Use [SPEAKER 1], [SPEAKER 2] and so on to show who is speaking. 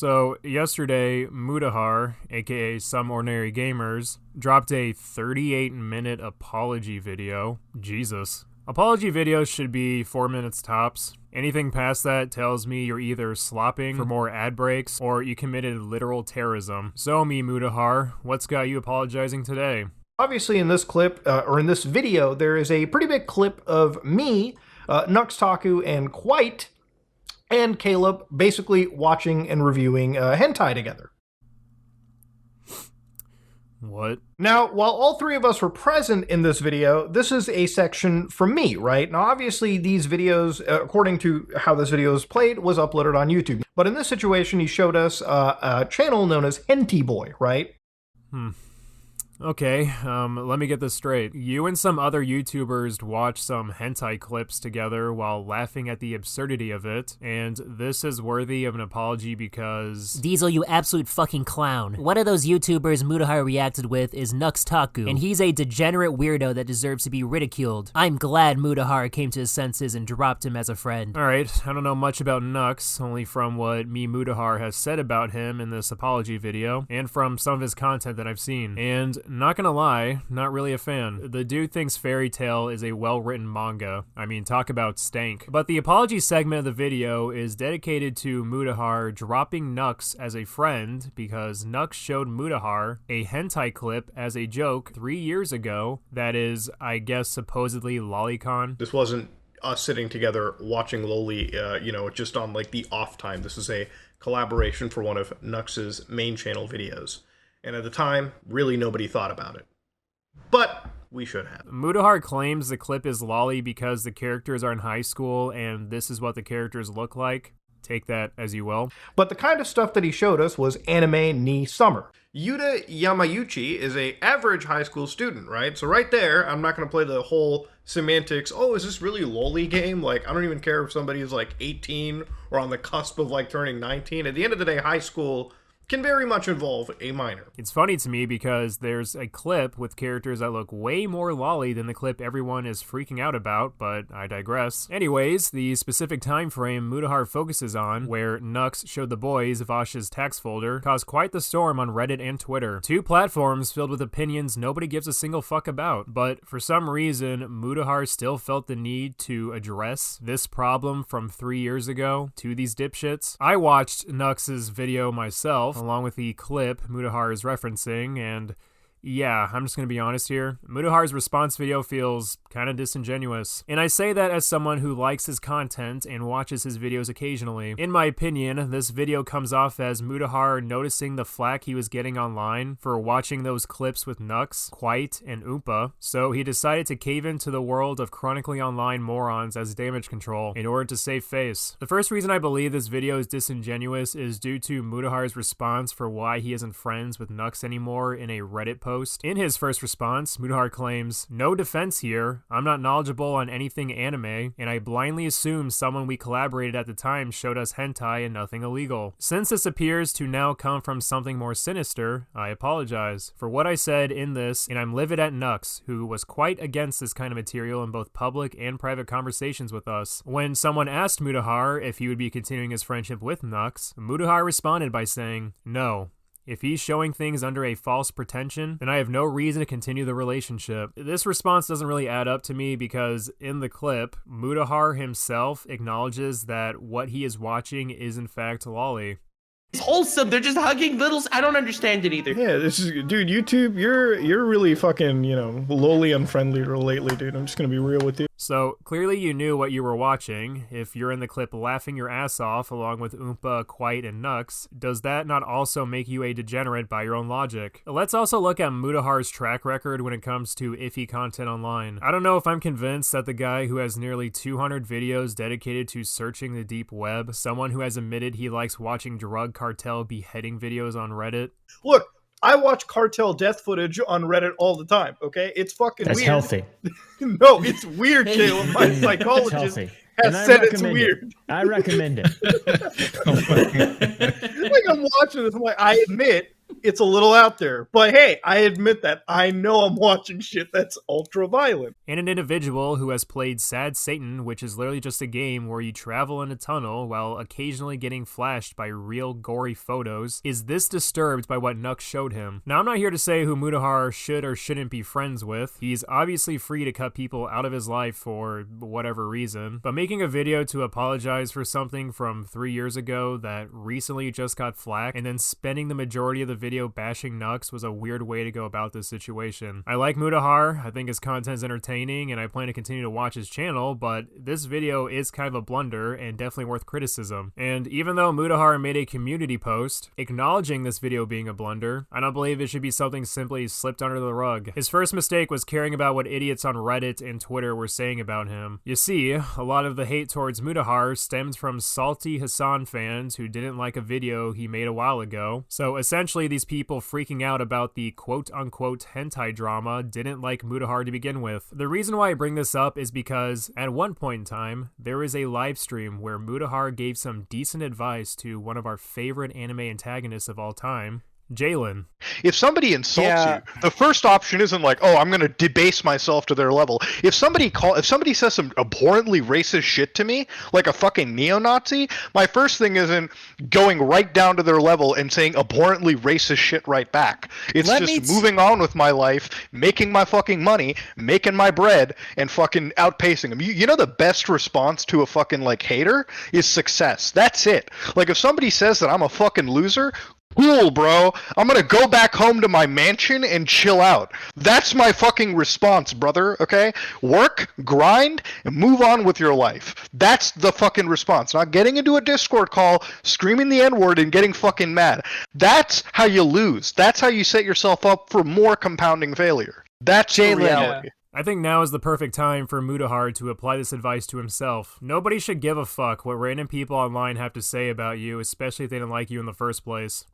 [SPEAKER 1] So, yesterday, Mutahar, aka Some Ordinary Gamers, dropped a 38-minute apology video. Jesus. Apology videos should be 4 minutes tops. Anything past that tells me you're either slopping for more ad breaks or you committed literal terrorism. So, Mutahar, what's got you apologizing today?
[SPEAKER 2] Obviously, in this clip, or in this video, there is a pretty big clip of me, Nux, Taku, and Quite, and Caleb basically watching and reviewing hentai together.
[SPEAKER 1] What?
[SPEAKER 2] Now, while all three of us were present in this video, this is a section from me, right? Now, obviously, these videos, according to how this video is played, was uploaded on YouTube. But in this situation, he showed us a channel known as Henty Boy, right?
[SPEAKER 1] Okay, let me get this straight. You and some other YouTubers watch some hentai clips together while laughing at the absurdity of it, and this is worthy of an apology because...
[SPEAKER 3] Diesel, you absolute fucking clown. One of those YouTubers Mutahar reacted with is Nux Taku, and he's a degenerate weirdo that deserves to be ridiculed. I'm glad Mutahar came to his senses and dropped him as a friend.
[SPEAKER 1] Alright, I don't know much about Nux, only from what Mutahar has said about him in this apology video, and from some of his content that I've seen. And not gonna lie, not really a fan. The dude thinks Fairy Tail is a well-written manga. I mean, talk about stank. But the apology segment of the video is dedicated to Mutahar dropping Nux as a friend because Nux showed Mutahar a hentai clip as a joke 3 years ago that is, I guess, supposedly lolicon.
[SPEAKER 2] This wasn't us sitting together watching Loli, just on like the off time. This is a collaboration for one of Nux's main channel videos. And at the time, really nobody thought about it. But we should have.
[SPEAKER 1] Mutahar claims the clip is lolly because the characters are in high school and this is what the characters look like. Take that as you will.
[SPEAKER 2] But the kind of stuff that he showed us was anime ni summer. Yuta Yamayuchi is a average high school student, right? So right there, I'm not going to play the whole semantics. Oh, is this really lolly game? Like, I don't even care if somebody is like 18 or on the cusp of like turning 19. At the end of the day, high school can very much involve a minor.
[SPEAKER 1] It's funny to me because there's a clip with characters that look way more lolly than the clip everyone is freaking out about, but I digress. Anyways, the specific time frame Mutahar focuses on, where Nux showed the boys Vash's text folder, caused quite the storm on Reddit and Twitter. Two platforms filled with opinions nobody gives a single fuck about, but for some reason, Mutahar still felt the need to address this problem from 3 years ago to these dipshits. I watched Nux's video myself, along with the clip Mutahar is referencing, and yeah, I'm just gonna be honest here. Mutahar's response video feels kind of disingenuous. And I say that as someone who likes his content and watches his videos occasionally. In my opinion, this video comes off as Mutahar noticing the flack he was getting online for watching those clips with Nux, Quite, and Oompa, so he decided to cave into the world of chronically online morons as damage control in order to save face. The first reason I believe this video is disingenuous is due to Mutahar's response for why he isn't friends with Nux anymore in a Reddit post. In his first response, Mutahar claims, "No defense here, I'm not knowledgeable on anything anime, and I blindly assume someone we collaborated at the time showed us hentai and nothing illegal. Since this appears to now come from something more sinister, I apologize for what I said in this, and I'm livid at Nux, who was quite against this kind of material in both public and private conversations with us." When someone asked Mutahar if he would be continuing his friendship with Nux, Mutahar responded by saying, "No. If he's showing things under a false pretension, then I have no reason to continue the relationship." This response doesn't really add up to me because in the clip, Mutahar himself acknowledges that what he is watching is in fact lolly.
[SPEAKER 4] It's wholesome. They're just hugging littles. I don't understand it either.
[SPEAKER 5] Yeah, this is, dude, YouTube, you're really fucking, lowly unfriendly lately, dude. I'm just gonna be real with you.
[SPEAKER 1] So, clearly you knew what you were watching. If you're in the clip laughing your ass off along with Oompa, Quite, and Nux, does that not also make you a degenerate by your own logic? Let's also look at Mutahar's track record when it comes to iffy content online. I don't know if I'm convinced that the guy who has nearly 200 videos dedicated to searching the deep web, someone who has admitted he likes watching drug cartel beheading videos on Reddit.
[SPEAKER 2] Look, I watch cartel death footage on Reddit all the time, okay? It's fucking
[SPEAKER 6] That's
[SPEAKER 2] weird.
[SPEAKER 6] healthy.
[SPEAKER 2] No, it's weird, Caleb. My psychologist has said it's weird.
[SPEAKER 6] I recommend it.
[SPEAKER 2] Like, I'm watching this, I'm like, I admit,
[SPEAKER 5] it's a little out there. But hey, I admit that. I know I'm watching shit that's ultra violent.
[SPEAKER 1] And an individual who has played Sad Satan, which is literally just a game where you travel in a tunnel while occasionally getting flashed by real gory photos, is this disturbed by what Nux showed him. Now, I'm not here to say who Mutahar should or shouldn't be friends with. He's obviously free to cut people out of his life for whatever reason, but making a video to apologize for something from 3 years ago that recently just got flack, and then spending the majority of the video bashing Nux was a weird way to go about this situation. I like Mutahar, I think his content is entertaining, and I plan to continue to watch his channel, but this video is kind of a blunder and definitely worth criticism. And even though Mutahar made a community post acknowledging this video being a blunder, I don't believe it should be something simply slipped under the rug. His first mistake was caring about what idiots on Reddit and Twitter were saying about him. You see, a lot of the hate towards Mutahar stemmed from salty Hassan fans who didn't like a video he made a while ago. So essentially, these people freaking out about the quote-unquote hentai drama didn't like Mutahar to begin with. The reason why I bring this up is because at one point in time, there was a live stream where Mutahar gave some decent advice to one of our favorite anime antagonists of all time, Jalen.
[SPEAKER 6] If somebody insults you, the first option isn't like, oh, I'm going to debase myself to their level. If somebody says some abhorrently racist shit to me, like a fucking neo-Nazi, my first thing isn't going right down to their level and saying abhorrently racist shit right back. It's just moving on with my life, making my fucking money, making my bread, and fucking outpacing them. You know the best response to a fucking, like, hater is success. That's it. Like, if somebody says that I'm a fucking loser, cool, bro. I'm gonna go back home to my mansion and chill out. That's my fucking response, brother, okay? Work, grind, and move on with your life. That's the fucking response. Not getting into a Discord call, screaming the N-word, and getting fucking mad. That's how you lose. That's how you set yourself up for more compounding failure. That's the reality.
[SPEAKER 1] I think now is the perfect time for Mutahar to apply this advice to himself. Nobody should give a fuck what random people online have to say about you, especially if they didn't like you in the first place.